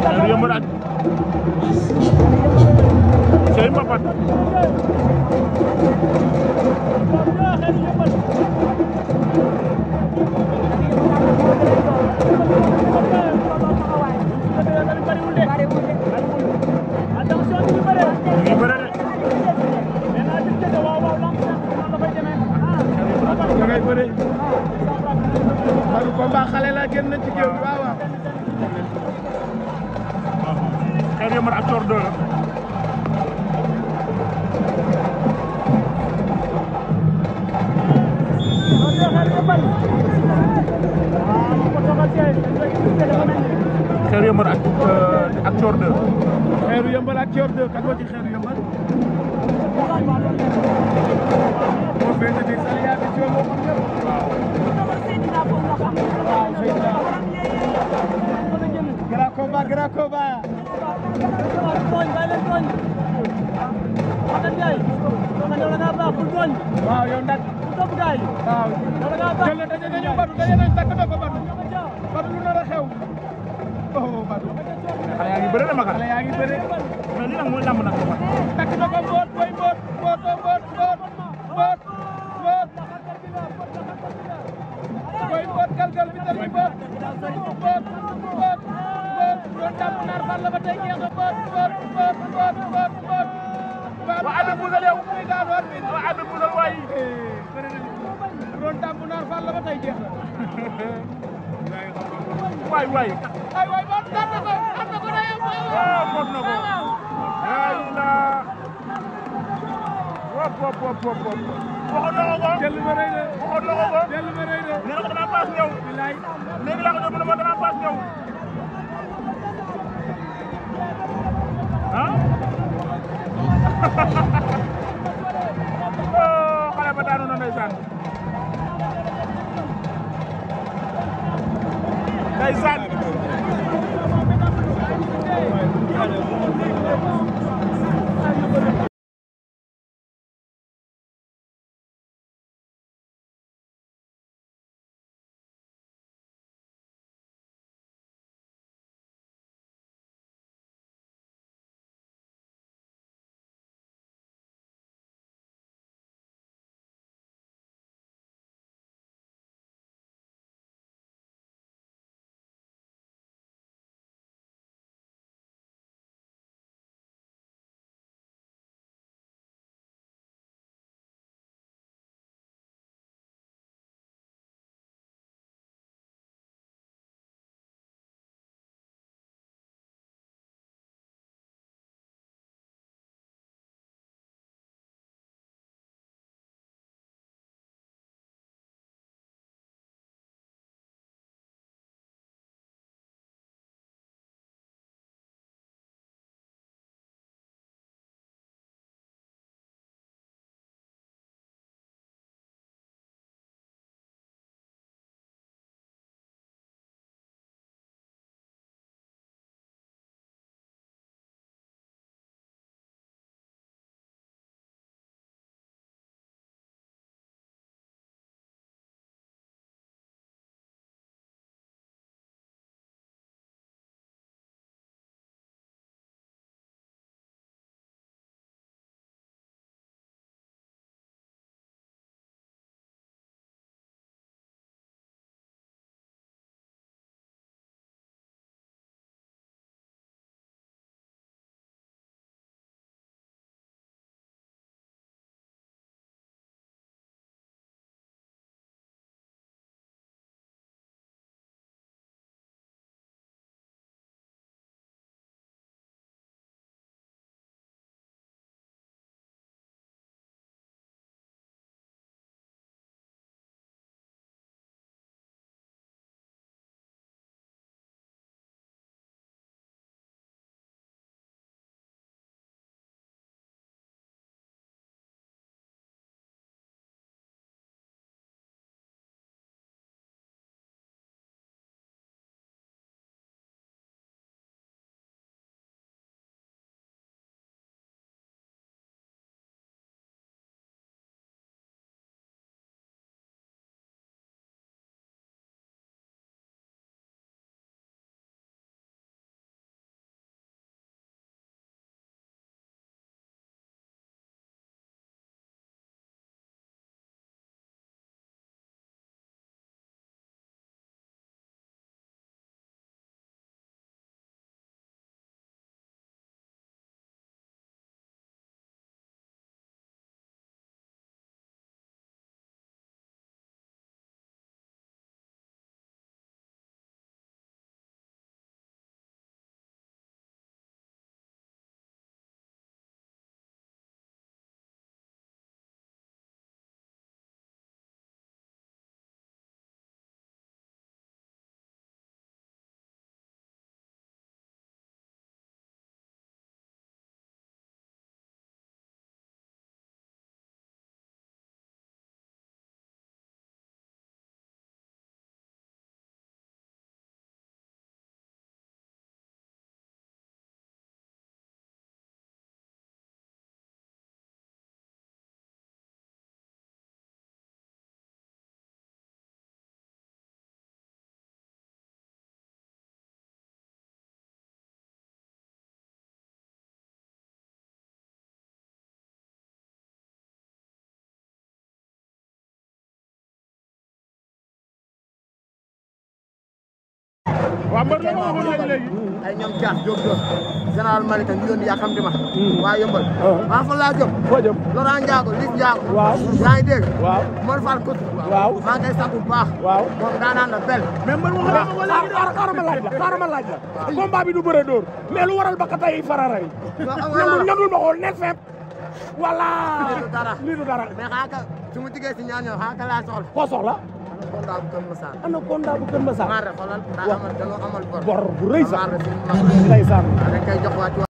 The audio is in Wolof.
Xeeru Yeumbeul ak Cey Mbapat ngay bëre Badou combat xale la génn ci géew bi waaw waaw Xeeru Yeumbeul ak Thior 2 Xeeru Yeumbeul ak Thior 2 Xeeru Yeumbeul ak Thior 2 kan moo ci Xeeru Yeumbeul moo féete ni Saliya bi ci moo xam ñëpp waaw grand combat waaw yow nag waaw jël dañu nañu Badou dañu nañ takk na ko Badou lu nar a xew oh Badou xale yaa ngi bëre de Makan xale yaa ngi bëre mais lii nag mooy lamb nag takk na ko mboot boy mboot boy mboot galgal bi tamit mboot doon tàmm naar fan la ba tey jeex na mboot wa abi busal yow muy daan war bi wa abi busal waay doon tàmm naar fan la ba tey jeex na waay mboot daan na ko day am waaw mot na ko ay la wop waxoon na ko jël ma rëy na nee na ko dama paas ñëw bilaay léegi laa ko ñëw mu ne ma dama paas ñëw ah oh xale ba daanu na ndeysaan waaw mbër la ma waxoon léegi. ay ñoom Dia Diop Diop général Malika ñu doon yàkkamti ma. waa Yëmbal. maa fa laa jëm. foo jëm. Laurent Ndiago Liss Ndiago. waaw yaa ngi dégg. waaw Mor Fall Kout. waaw maa ngi koy sant bu baax. waaw moom daanaan la bel. mais mbër mu xamee ko léegi xaaral ma laaj la. combat bi du bëre dóor mais lu waral ba ka tey farara yi. ñandul ma xool nekk fépp. voilà lii du dara. mais xaaka su ma jigee si ñaar ñoom xaaka laa soxla. koo soxla. Anaconda bu Kër Massar. Anaconda bu Kër Massar. maa rek xoolal daa amal dañoo amal bor. bor bu rëy sax. maa rek suñu mag. ndeysaan. dañ koy jox waa